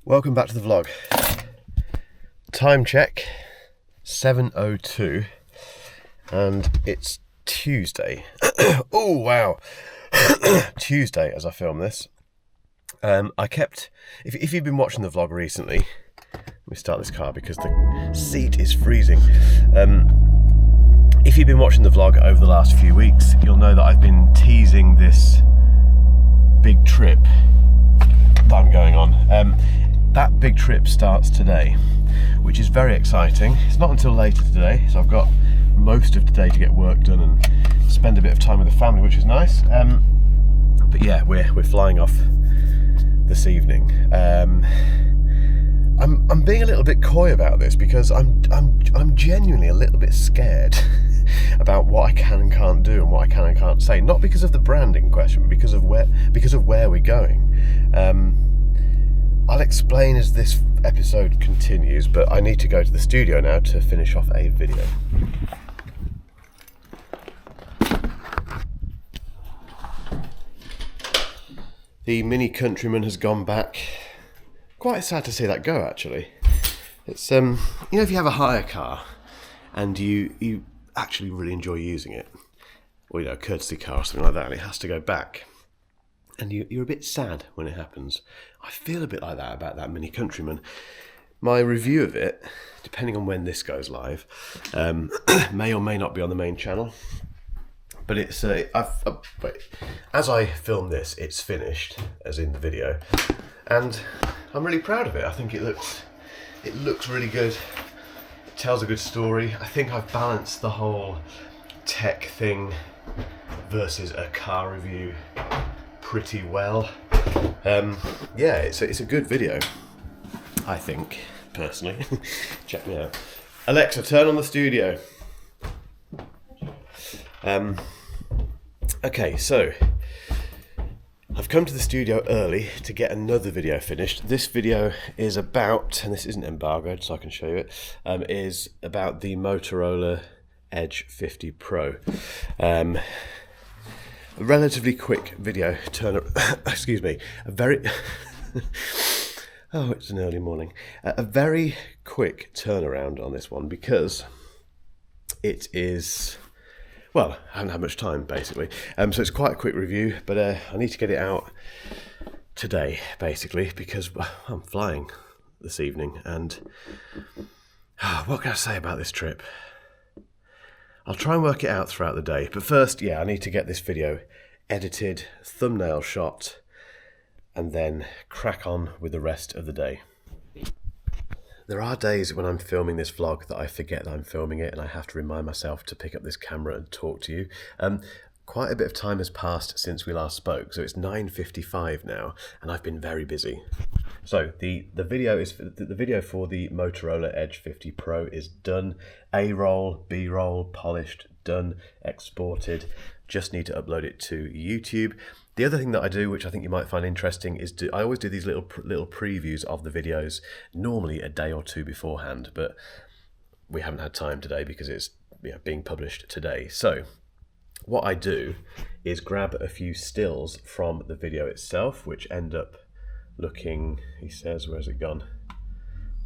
Welcome back to the vlog. Time check, 7:02, and it's Tuesday. Oh wow, Tuesday as I film this. If you've been watching the vlog recently, let me start this car because the seat is freezing. If you've been watching the vlog over the last few weeks, you'll know that I've been teasing this big trip that I'm going on. That big trip starts today, which is very exciting. It's not until later today, so I've got most of today to get work done and spend a bit of time with the family, which is nice. But yeah, we're flying off this evening. I'm being a little bit coy about this because I'm genuinely a little bit scared about what I can and can't do and what I can and can't say. Not because of the branding question, but because of where we're going. I'll explain as this episode continues, but I need to go to the studio now to finish off a video. The Mini Countryman has gone back. Quite sad to see that go, actually. It's you know, if you have a hire car and you actually really enjoy using it, or a courtesy car or something like that, and it has to go back, and you're a bit sad when it happens. I feel a bit like that about that Mini Countryman. My review of it, depending on when this goes live, may or may not be on the main channel. But it's as I film this, it's finished, as in the video, and I'm really proud of it. I think it looks really good. It tells a good story. I think I've balanced the whole tech thing versus a car review pretty well. Yeah, it's a good video, I think, personally. Check me out. Alexa, turn on the studio. Okay, so I've come to the studio early to get another video finished. This video is about, and this isn't embargoed so I can show you it, is about the Motorola Edge 50 Pro. A relatively quick video excuse me, a very oh, it's an early morning. A very quick turnaround on this one because it is, well, I haven't had much time basically. So it's quite a quick review, but I need to get it out today basically because I'm flying this evening, and what can I say about this trip? I'll try and work it out throughout the day, but first, yeah, I need to get this video edited, thumbnail shot, and then crack on with the rest of the day. There are days when I'm filming this vlog that I forget that I'm filming it, and I have to remind myself to pick up this camera and talk to you. Quite a bit of time has passed since we last spoke, so it's 9:55 now, and I've been very busy. So the video for the Motorola Edge 50 Pro is done. A-roll, B-roll, polished, done, exported. Just need to upload it to YouTube. The other thing that I do, which I think you might find interesting, is I always do these little previews of the videos, normally a day or two beforehand, but we haven't had time today because it's being published today. So what I do is grab a few stills from the video itself, which end up looking, he says, where's it gone?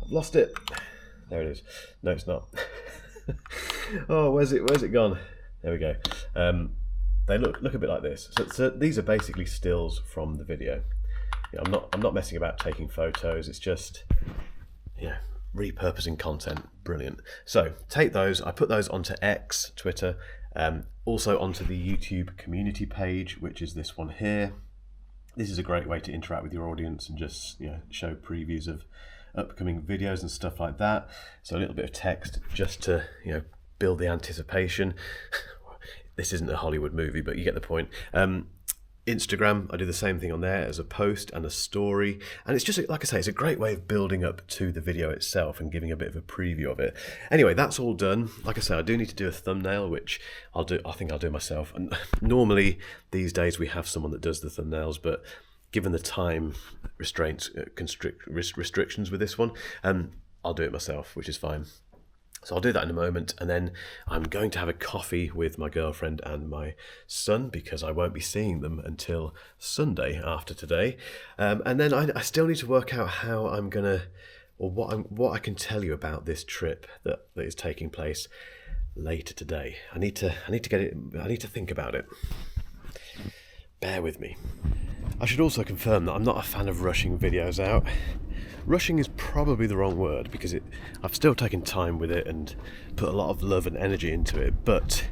I've lost it. There it is. No, it's not. Oh, where's it gone? There we go. They look a bit like this. So these are basically stills from the video. I'm not messing about taking photos. It's just repurposing content. Brilliant. So take those. I put those onto X, Twitter, also onto the YouTube community page, which is this one here. This is a great way to interact with your audience and just show previews of upcoming videos and stuff like that. So a little bit of text just to build the anticipation. This isn't a Hollywood movie, but you get the point. Instagram, I do the same thing on there as a post and a story, and it's just, like I say, it's a great way of building up to the video itself and giving a bit of a preview of it. Anyway, that's all done. Like I say, I do need to do a thumbnail, which I think I'll do myself. And normally these days we have someone that does the thumbnails, but given the time restrictions with this one, I'll do it myself, which is fine. So I'll do that in a moment, and then I'm going to have a coffee with my girlfriend and my son because I won't be seeing them until Sunday after today. And then I still need to work out how I'm gonna, or what I can tell you about this trip that is taking place later today. I need to get it. I need to think about it. Bear with me. I should also confirm that I'm not a fan of rushing videos out. Rushing is probably the wrong word because I've still taken time with it and put a lot of love and energy into it, but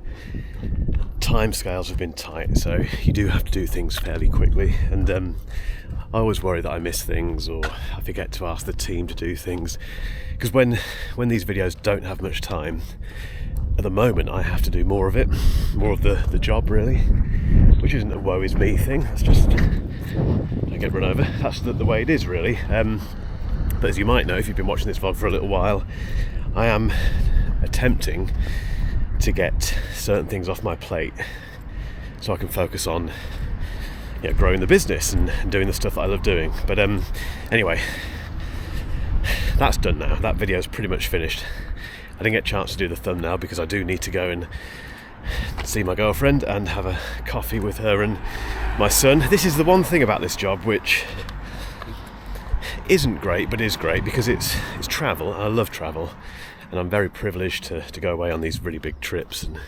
timescales have been tight, so you do have to do things fairly quickly, and I always worry that I miss things or I forget to ask the team to do things, because when these videos don't have much time, at the moment I have to do more of it, more of the job really, which isn't a woe is me thing, that's just, I get run over, that's the way it is really. But as you might know, if you've been watching this vlog for a little while, I am attempting to get certain things off my plate so I can focus on growing the business and doing the stuff that I love doing. But anyway, that's done now. That video is pretty much finished. I didn't get a chance to do the thumbnail because I do need to go and see my girlfriend and have a coffee with her and my son. This is the one thing about this job which isn't great, but is great because it's travel. I love travel, and I'm very privileged to go away on these really big trips and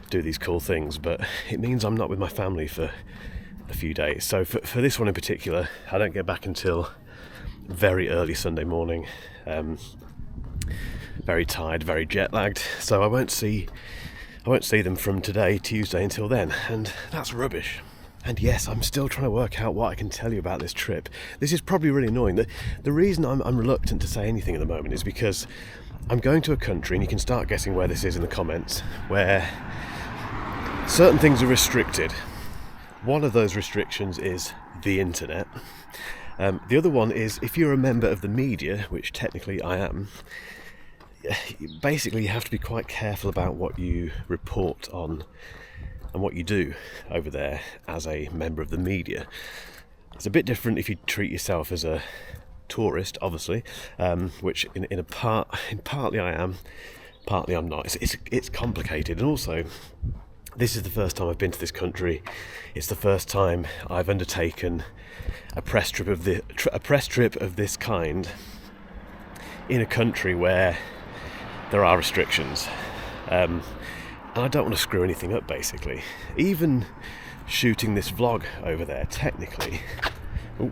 do these cool things, but it means I'm not with my family for a few days. So for this one in particular, I don't get back until very early Sunday morning. Very tired, very jet lagged, so I won't see them from today, Tuesday, until then, and that's rubbish. And yes, I'm still trying to work out what I can tell you about this trip. This is probably really annoying. The reason I'm reluctant to say anything at the moment is because I'm going to a country, and you can start guessing where this is in the comments, where certain things are restricted. One of those restrictions is the internet. The other one is if you're a member of the media, which technically I am, basically you have to be quite careful about what you report on and what you do over there as a member of the media. It's a bit different if you treat yourself as a tourist, obviously, which partly I am, partly I'm not. It's complicated, and also this is the first time I've been to this country. It's the first time I've undertaken a press trip of this kind in a country where there are restrictions. And I don't want to screw anything up, basically. Even shooting this vlog over there, technically, he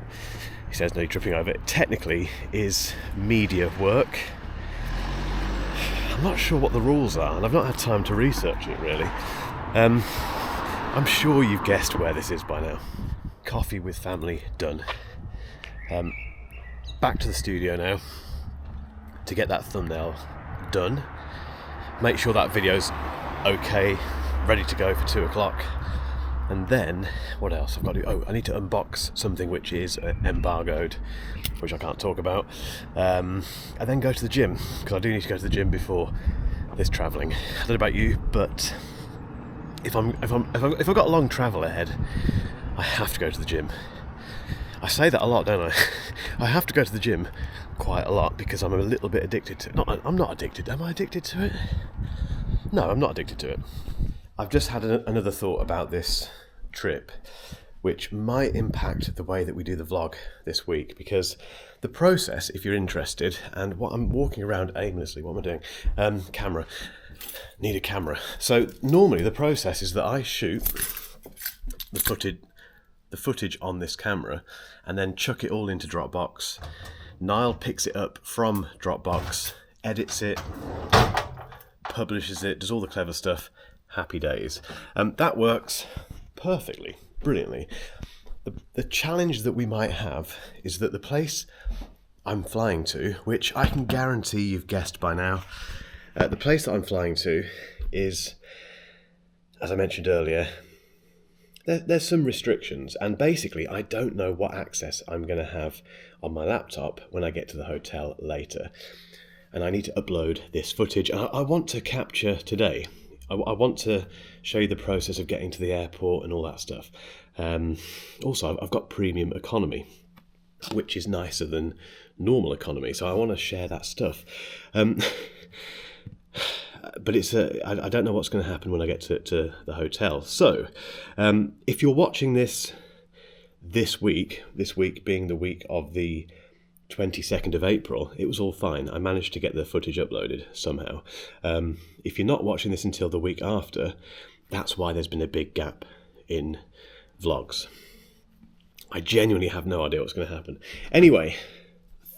says no tripping over it, technically is media work. I'm not sure what the rules are, and I've not had time to research it, really. I'm sure you've guessed where this is by now. Coffee with family, done. Back to the studio now to get that thumbnail done. Make sure that video's okay, ready to go for 2 o'clock, and then what else I've got to do? I need to unbox something which is embargoed, which I can't talk about, and then go to the gym, because I do need to go to the gym before this travelling. I don't know about you, but if I've got a long travel ahead, I have to go to the gym. I say that a lot, don't I? I have to go to the gym quite a lot because I'm a little bit addicted to it. I'm not addicted. Am I addicted to it? No, I'm not addicted to it. I've just had another thought about this trip, which might impact the way that we do the vlog this week, because the process, if you're interested, and what I'm walking around aimlessly, what am I doing? Camera. Need a camera. So normally the process is that I shoot the footage on this camera and then chuck it all into Dropbox. Niall picks it up from Dropbox, edits it, publishes it, does all the clever stuff. Happy days. That works perfectly, brilliantly. The challenge that we might have is that the place I'm flying to, which I can guarantee you've guessed by now, the place that I'm flying to is, as I mentioned earlier, there's some restrictions, and basically I don't know what access I'm going to have on my laptop when I get to the hotel later. And I need to upload this footage. I want to capture today. I want to show you the process of getting to the airport and all that stuff. Also, I've got premium economy, which is nicer than normal economy, so I want to share that stuff. But I don't know what's going to happen when I get to the hotel. So, if you're watching this week being the week of the 22nd of April, it was all fine. I managed to get the footage uploaded somehow. If you're not watching this until the week after, that's why there's been a big gap in vlogs. I genuinely have no idea what's going to happen. Anyway,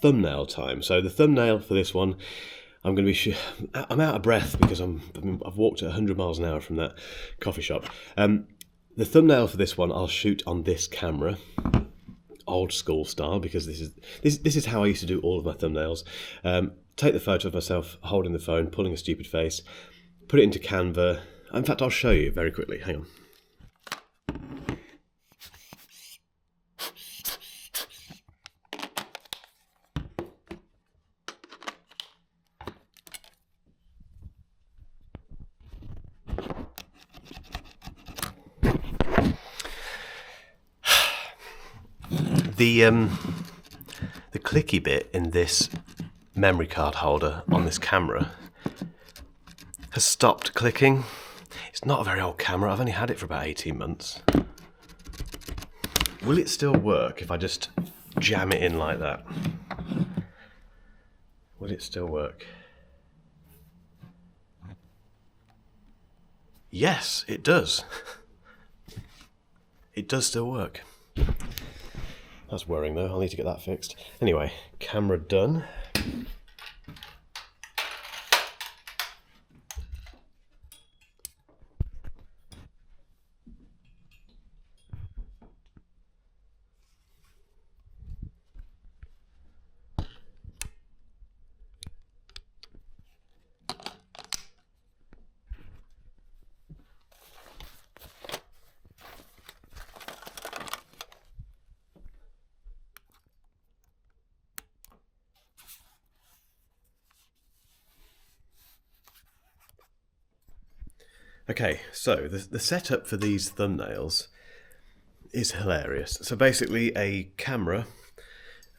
thumbnail time. So the thumbnail for this one, I'm going to be I'm out of breath because I've walked at 100 miles an hour from that coffee shop. The thumbnail for this one I'll shoot on this camera, old school style, because this is how I used to do all of my thumbnails. Take the photo of myself holding the phone, pulling a stupid face, put it into Canva. In fact, I'll show you very quickly. Hang on. The clicky bit in this memory card holder on this camera has stopped clicking. It's not a very old camera. I've only had it for about 18 months. Will it still work if I just jam it in like that? Will it still work? Yes, it does. It does still work. That's worrying though, I'll need to get that fixed. Anyway, camera done. Okay, so the setup for these thumbnails is hilarious. So basically a camera,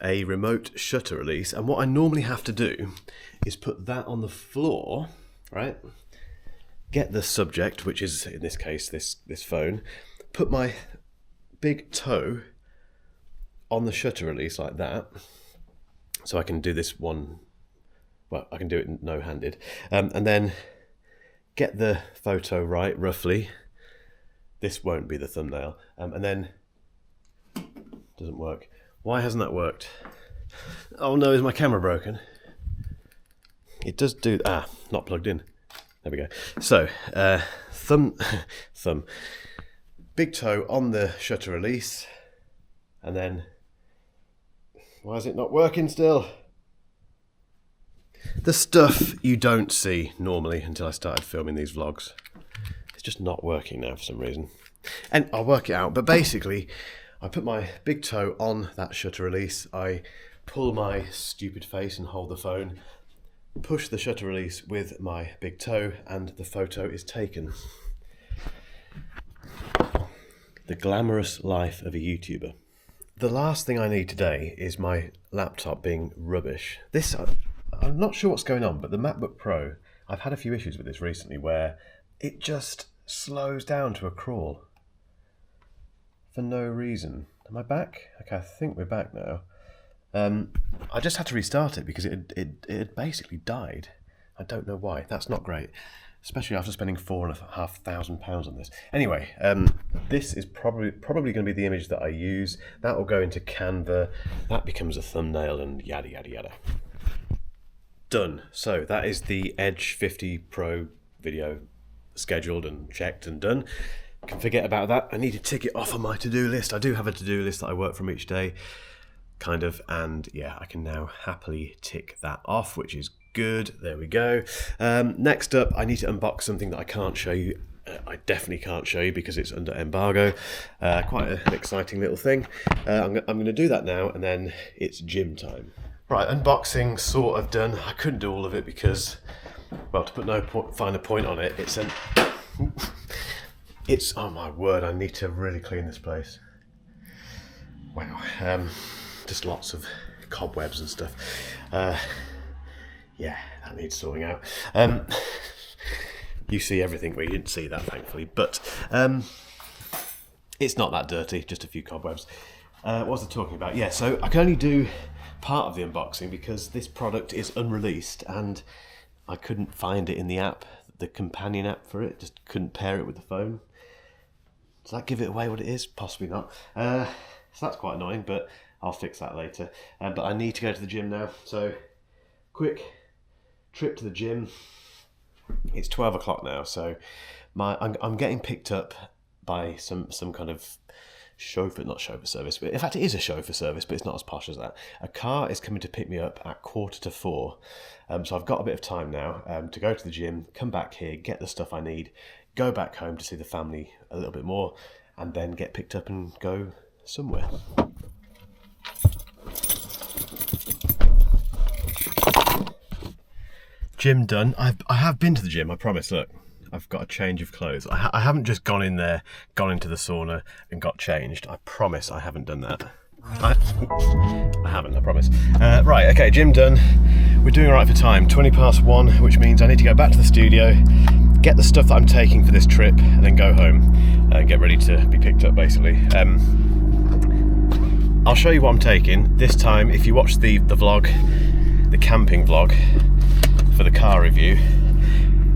a remote shutter release, and what I normally have to do is put that on the floor, right? Get the subject, which is in this case this phone, put my big toe on the shutter release like that, so I can do this one, well, I can do it no-handed, and then get the photo right, roughly. This won't be the thumbnail. And then, doesn't work. Why hasn't that worked? Oh no, is my camera broken? It does do, not plugged in. There we go. So, thumb, big toe on the shutter release, and then, why is it not working still? The stuff you don't see normally until I started filming these vlogs. It's just not working now for some reason. And I'll work it out, but basically I put my big toe on that shutter release, I pull my stupid face and hold the phone, push the shutter release with my big toe, and the photo is taken. The glamorous life of a YouTuber. The last thing I need today is my laptop being rubbish. I'm not sure what's going on, but the MacBook Pro, I've had a few issues with this recently where it just slows down to a crawl for no reason. Am I back? Okay, I think we're back now. I just had to restart it because it had basically died. I don't know why. That's not great, especially after spending £4,500 on this. Anyway, this is probably going to be the image that I use. That will go into Canva. That becomes a thumbnail and yada yada yada. Done. So that is the Edge 50 Pro video scheduled and checked and done. Can forget about that. I need to tick it off on my to-do list. I do have a to-do list that I work from each day, kind of, and yeah, I can now happily tick that off, which is good. There we go. Next up, I need to unbox something that I can't show you. I definitely can't show you because it's under embargo. Quite an exciting little thing. I'm going to do that now, and then it's gym time. Right, unboxing sort of done. I couldn't do all of it because, well, to put no finer point on it, it's oh my word, I need to really clean this place. Wow, just lots of cobwebs and stuff. Yeah, that needs sorting out. You see everything, but you didn't see that, thankfully. But it's not that dirty, just a few cobwebs. What was I talking about? Yeah, so I can only do part of the unboxing because this product is unreleased and I couldn't find it in the app, the companion app for it. Just couldn't pair it with the phone. Does that give it away what it is? Possibly not. So that's quite annoying, but I'll fix that later. But I need to go to the gym now. So quick trip to the gym. It's 12 o'clock now, so I'm getting picked up by some kind of chauffeur, not chauffeur service, but in fact it is a chauffeur service, but it's not as posh as that. A car is coming to pick me up at 3:45, so I've got a bit of time now to go to the gym, come back here, get the stuff I need, go back home to see the family a little bit more, and then get picked up and go somewhere. Gym done. I have been to the gym, I promise. Look, I've got a change of clothes. I haven't just gone in there, gone into the sauna and got changed. I promise I haven't done that. I haven't, I promise. Right, okay, gym done. We're doing all right for time. 1:20, which means I need to go back to the studio, get the stuff that I'm taking for this trip, and then go home and get ready to be picked up, basically. I'll show you what I'm taking. This time, if you watch the vlog, the camping vlog, for the car review,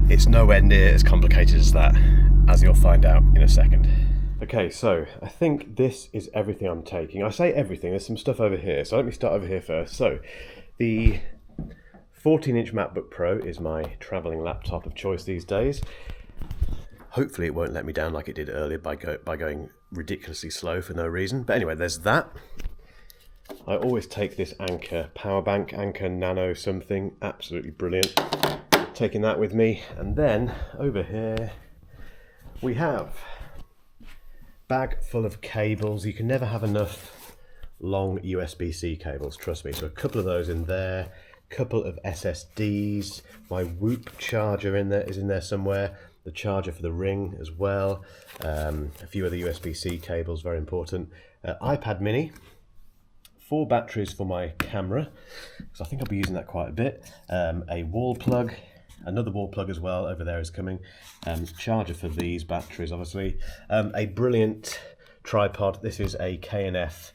it's nowhere near as complicated as that, as you'll find out in a second. Okay, so I think this is everything I'm taking. I say everything, there's some stuff over here, so let me start over here first. So, the 14-inch MacBook Pro is my travelling laptop of choice these days. Hopefully it won't let me down like it did earlier by going ridiculously slow for no reason. But anyway, there's that. I always take this Anker power bank, Anker Nano something, absolutely brilliant. Taking that with me, and then over here we have bag full of cables. You can never have enough long USB-C cables, trust me. So a couple of those in there, couple of SSDs, my Whoop charger is in there somewhere, the charger for the Ring as well, a few other USB-C cables, very important, iPad mini, 4 batteries for my camera, because I think I'll be using that quite a bit, a wall plug, another wall plug as well over there is coming, charger for these batteries obviously, a brilliant tripod. This is a K&F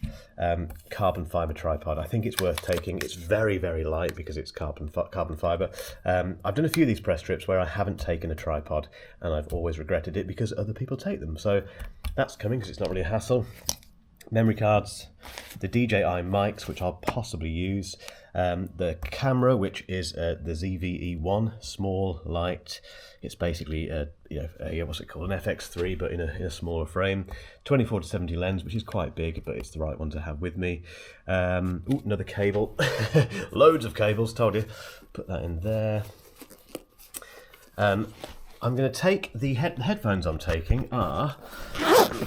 carbon fibre tripod. I think it's worth taking. It's very, very light because it's carbon fibre. I've done a few of these press trips where I haven't taken a tripod and I've always regretted it because other people take them. So that's coming because it's not really a hassle. Memory cards, the DJI mics, which I'll possibly use, the camera, which is the ZV-E1, small, light. It's basically what's it called, an FX3, but in a smaller frame. 24-70 lens, which is quite big, but it's the right one to have with me. Another cable, loads of cables. Told you. Put that in there. I'm going to take the headphones. I'm taking are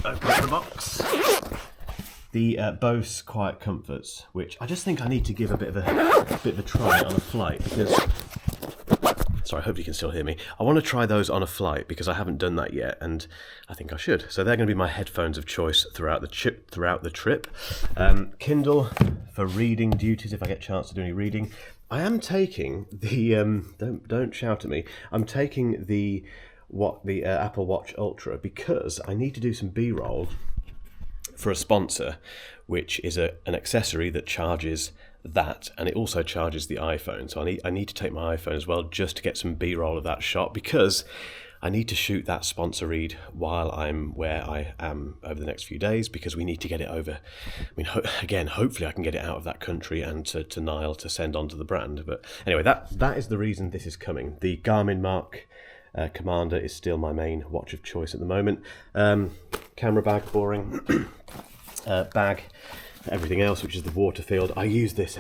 open up the box. The Bose Quiet Comforts, which I just think I need to give a bit of a try on a flight because, sorry, I hope you can still hear me. I want to try those on a flight because I haven't done that yet, and I think I should. So they're going to be my headphones of choice throughout the trip. Kindle for reading duties if I get a chance to do any reading. I am taking the don't shout at me. I'm taking the Apple Watch Ultra because I need to do some B-roll for a sponsor, which is an accessory that charges that, and it also charges the iPhone. So I need to take my iPhone as well just to get some B-roll of that shot because I need to shoot that sponsor read while I'm where I am over the next few days because we need to get it over. I mean, again, hopefully I can get it out of that country and to Nile to send on to the brand. But anyway, that is the reason this is coming. The Garmin Mark Commander is still my main watch of choice at the moment. Camera bag, boring. Bag, everything else, which is the Waterfield. I use this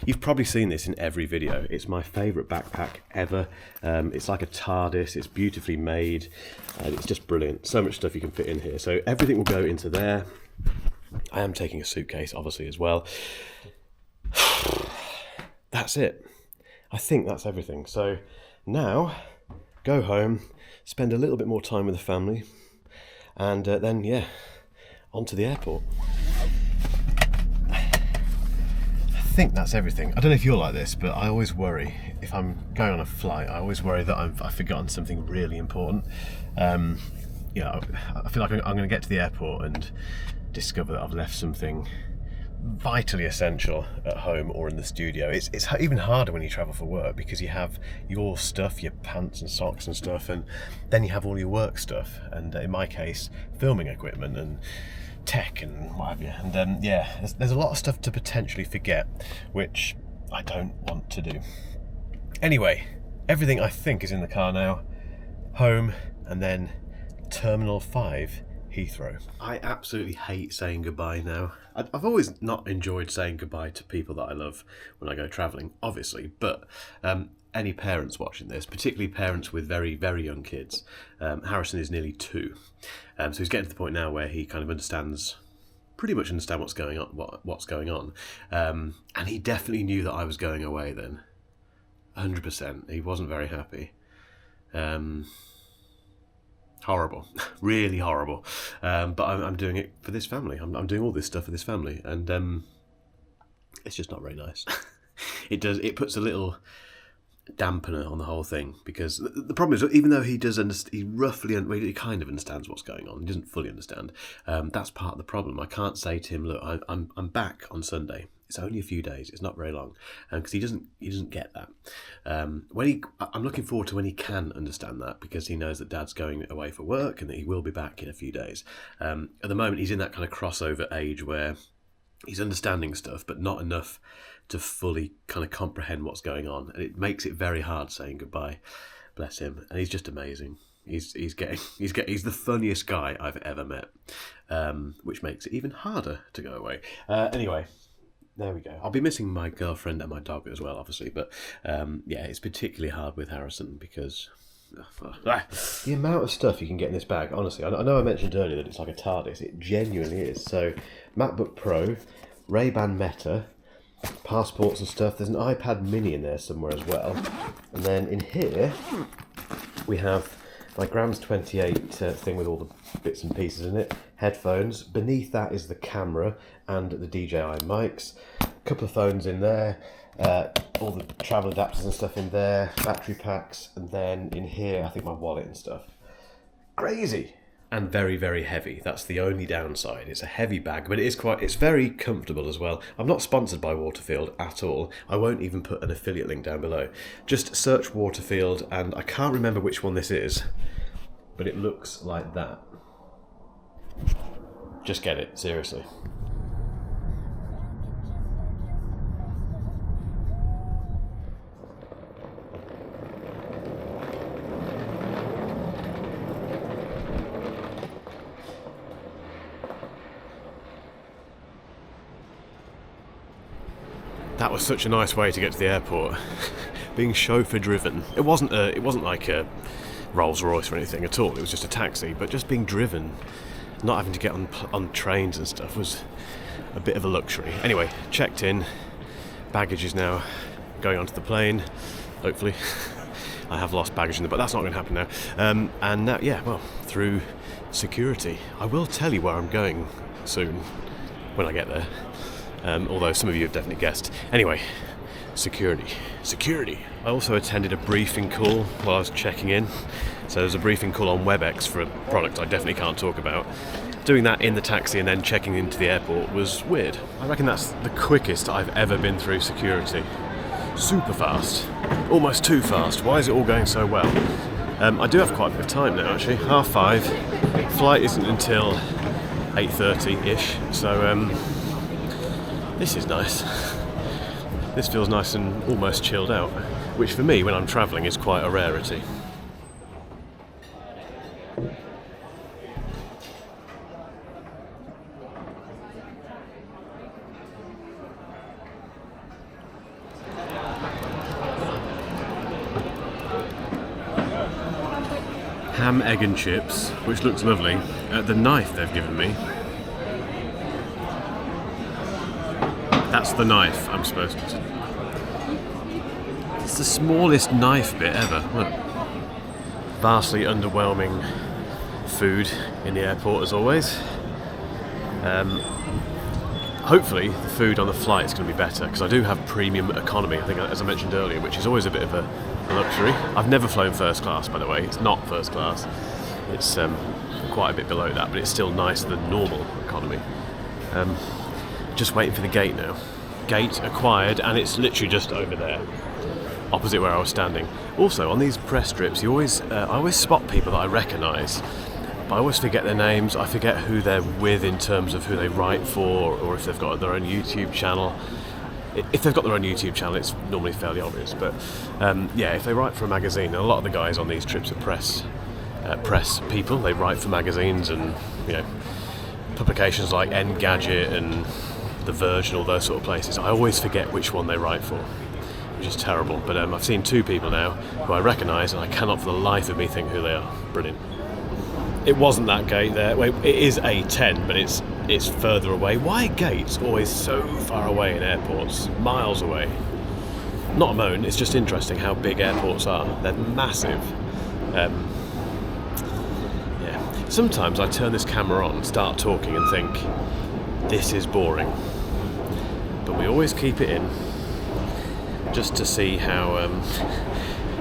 you've probably seen this in every video. It's my favourite backpack ever. It's like a TARDIS. It's beautifully made. It's just brilliant. So much stuff you can fit in here. So everything will go into there. I am taking a suitcase, obviously, as well. That's it. I think that's everything. So now, go home, spend a little bit more time with the family, and then, yeah, on to the airport. I think that's everything. I don't know if you're like this, but I always worry if I'm going on a flight. I always worry that I've forgotten something really important. I feel like I'm going to get to the airport and discover that I've left something vitally essential at home or in the studio. It's even harder when you travel for work, because you have your stuff, your pants and socks and stuff, and then you have all your work stuff, and in my case, filming equipment and tech and what have you. And there's a lot of stuff to potentially forget, which I don't want to do. Anyway, everything I think is in the car now. Home, and then Terminal 5, Heathrow. I absolutely hate saying goodbye now. I've always not enjoyed saying goodbye to people that I love when I go travelling, obviously, but any parents watching this, particularly parents with very, very young kids, Harrison is nearly 2, so he's getting to the point now where he kind of pretty much understand what's going on, and he definitely knew that I was going away then, 100%. He wasn't very happy. Horrible, really horrible. But I'm doing it for this family. I'm doing all this stuff for this family, and it's just not very nice. It puts a little dampener on the whole thing, because the problem is, even though he does he kind of understands what's going on. He doesn't fully understand. That's part of the problem. I can't say to him, look, I'm back on Sunday. It's only a few days. It's not very long, because he doesn't get that. I'm looking forward to when he can understand that, because he knows that Dad's going away for work and that he will be back in a few days. At the moment, he's in that kind of crossover age where he's understanding stuff, but not enough to fully kind of comprehend what's going on, and it makes it very hard saying goodbye. Bless him, and he's just amazing. He's the funniest guy I've ever met, which makes it even harder to go away. Anyway. There we go. I'll be missing my girlfriend and my dog as well, obviously, but it's particularly hard with Harrison, because the amount of stuff you can get in this bag, honestly. I know I mentioned earlier that it's like a TARDIS. It genuinely is. So, MacBook Pro, Ray-Ban Meta, passports and stuff. There's an iPad mini in there somewhere as well. And then in here, we have my Grams 28 thing with all the bits and pieces in it, headphones. Beneath that is the camera and the DJI mics. A couple of phones in there, all the travel adapters and stuff in there, battery packs, and then in here I think my wallet and stuff. Crazy! And very, very heavy. That's the only downside. It's a heavy bag, but it's very comfortable as well. I'm not sponsored by Waterfield at all. I won't even put an affiliate link down below. Just search Waterfield, and I can't remember which one this is, but it looks like that. Just get it, seriously. That was such a nice way to get to the airport. Being chauffeur driven. It wasn't like a Rolls Royce or anything at all. It was just a taxi, but just being driven, not having to get on trains and stuff, was a bit of a luxury. Anyway, checked in. Baggage is now going onto the plane. Hopefully, I have lost baggage in there, but that's not going to happen now. And now, through security. I will tell you where I'm going soon when I get there. Although some of you have definitely guessed. Anyway, security. I also attended a briefing call while I was checking in. So there was a briefing call on WebEx for a product I definitely can't talk about. Doing that in the taxi and then checking into the airport was weird. I reckon that's the quickest I've ever been through security. Super fast. Almost too fast. Why is it all going so well? I do have quite a bit of time now, actually. 5:30. Flight isn't until 8:30-ish. So, this is nice. This feels nice and almost chilled out, which for me, when I'm travelling, is quite a rarity. Ham, egg and chips, which looks lovely. The knife they've given me. That's the knife I'm supposed to... It's the smallest knife bit ever. Look. Vastly underwhelming food in the airport as always. Hopefully the food on the flight is going to be better, because I do have premium economy, I think, as I mentioned earlier, which is always a bit of a luxury. I've never flown first class, by the way. It's not first class. It's quite a bit below that, but it's still nicer than normal economy. Just waiting for the gate now. Gate acquired, and it's literally just over there, opposite where I was standing. Also, on these press trips, I always spot people that I recognise, but I always forget their names. I forget who they're with in terms of who they write for, or if they've got their own YouTube channel. If they've got their own YouTube channel, it's normally fairly obvious. But yeah, if they write for a magazine, and a lot of the guys on these trips are press people. They write for magazines and publications like Engadget and The Verge and all those sort of places. I always forget which one they write for, which is terrible. But I've seen two people now who I recognise, and I cannot for the life of me think who they are. Brilliant. It wasn't that gate there. Wait, it is A10, but it's further away. Why are gates always so far away in airports? Miles away. Not a moan, it's just interesting how big airports are. They're massive. Sometimes I turn this camera on, start talking and think, this is boring. But we always keep it in, just to see how,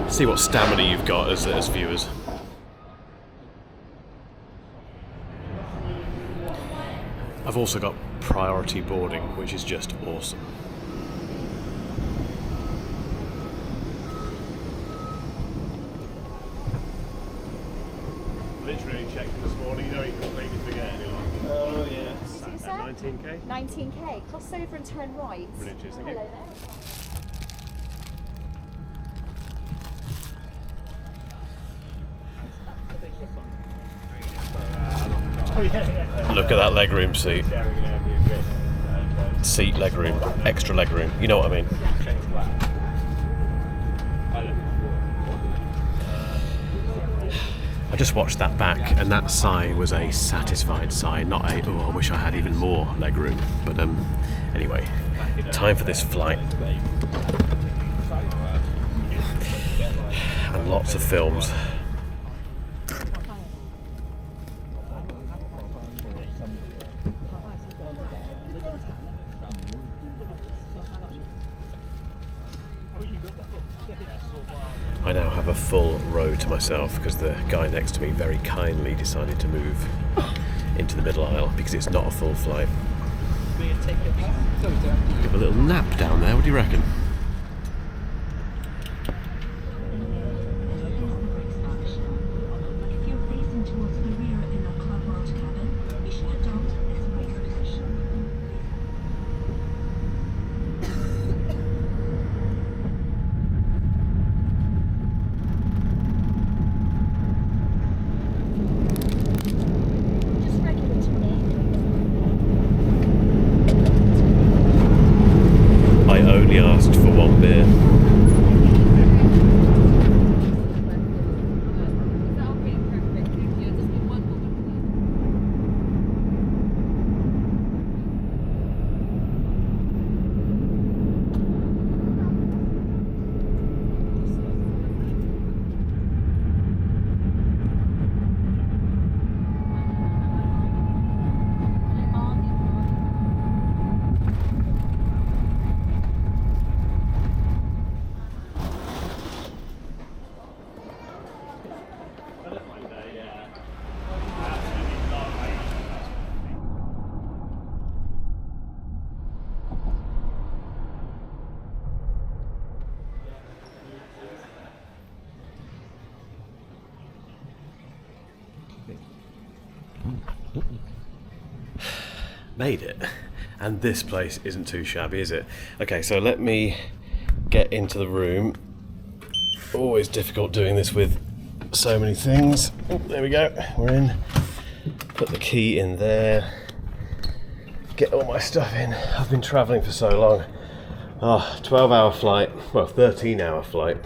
see what stamina you've got as viewers. I've also got priority boarding, which is just awesome. Literally checked this morning, you completely forget anyone. Oh yeah. 19k? 19k. Cross over and turn right. Brilliant, cheers, thank you. Hello there. Look at that legroom seat. Seat legroom, extra legroom. You know what I mean. I just watched that back, and that sigh was a satisfied sigh, not a "oh, I wish I had even more legroom." But anyway, time for this flight, and lots of films. I now have a full row to myself because the guy next to me very kindly decided to move into the middle aisle because it's not a full flight. Have a little nap down there, what do you reckon? Asked for one beer. Made it. And this place isn't too shabby, is it? Okay, so let me get into the room. Always difficult doing this with so many things. Oh, there we go, we're in. Put the key in there. Get all my stuff in. I've been travelling for so long. 12-hour flight, well, 13-hour flight.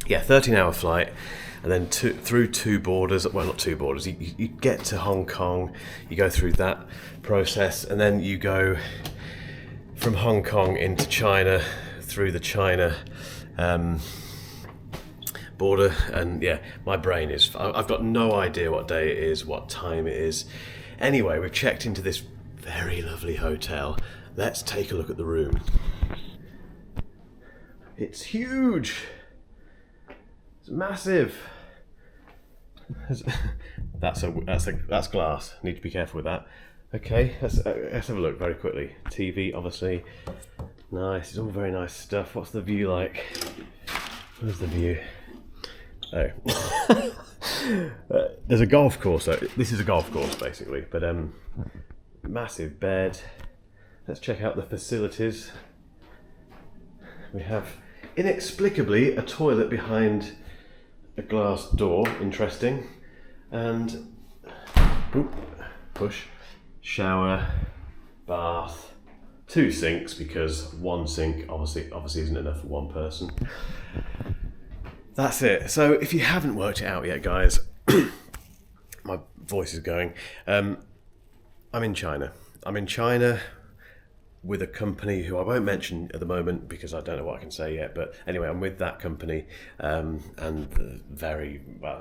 Yeah, 13-hour flight. And then through two borders, well, not two borders, you get to Hong Kong, you go through that process, and then you go from Hong Kong into China, through the China border, and yeah, my brain is, I've got no idea what day it is, what time it is. Anyway, we've checked into this very lovely hotel. Let's take a look at the room. It's huge. It's massive. That's glass. Need to be careful with that. Okay, let's have a look very quickly. TV, obviously. Nice. It's all very nice stuff. What's the view like? Where's the view? Oh. There's a golf course. This is a golf course, basically. But massive bed. Let's check out the facilities. We have, inexplicably, a toilet behind a glass door. Interesting. And push. Shower, bath, 2 sinks, because 1 sink obviously isn't enough for 1 person. That's it. So if you haven't worked it out yet, guys, my voice is going. I'm in China. I'm in China with a company who I won't mention at the moment because I don't know what I can say yet. But anyway, I'm with that company, and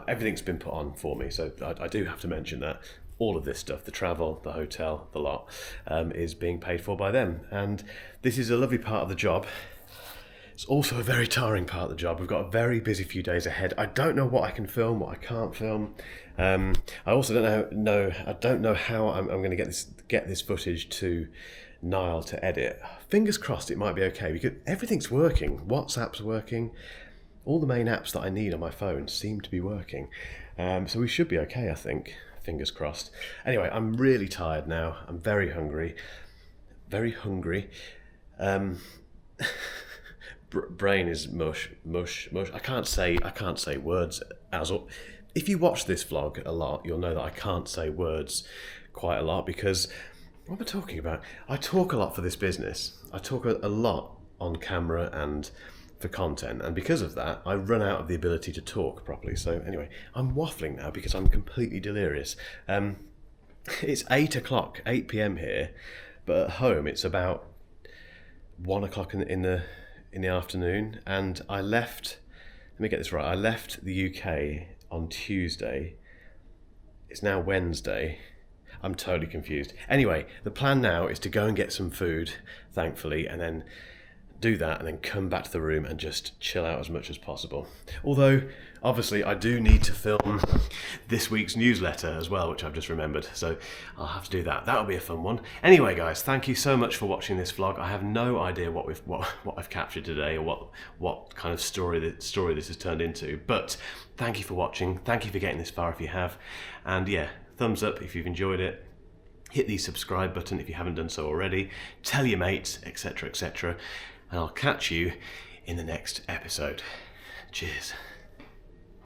everything's been put on for me. So I do have to mention that. All of this stuff, the travel, the hotel, the lot, is being paid for by them. And this is a lovely part of the job. It's also a very tiring part of the job. We've got a very busy few days ahead. I don't know what I can film, what I can't film. I also don't know how I'm going to get this footage to Niall to edit. Fingers crossed it might be okay, because everything's working. WhatsApp's working. All the main apps that I need on my phone seem to be working. So we should be okay, I think. Fingers crossed. Anyway, I'm really tired now. I'm very hungry. Very hungry. Brain is mush. I can't say words as up. If you watch this vlog a lot, you'll know that I can't say words quite a lot, because what am I talking about? I talk a lot for this business. I talk a lot on camera and for content, and because of that I run out of the ability to talk properly. So anyway, I'm waffling now because I'm completely delirious. It's 8 p.m. here, but at home it's about 1 o'clock in the afternoon, and I left the UK on Tuesday. It's now Wednesday. I'm totally confused. Anyway, the plan now is to go and get some food, thankfully, and then do that and then come back to the room and just chill out as much as possible. Although, obviously, I do need to film this week's newsletter as well, which I've just remembered. So I'll have to do that. That'll be a fun one. Anyway, guys, thank you so much for watching this vlog. I have no idea what I've captured today, or what kind of story this has turned into. But thank you for watching. Thank you for getting this far if you have. And yeah, thumbs up if you've enjoyed it. Hit the subscribe button if you haven't done so already. Tell your mates, etc., etc. And I'll catch you in the next episode. Cheers.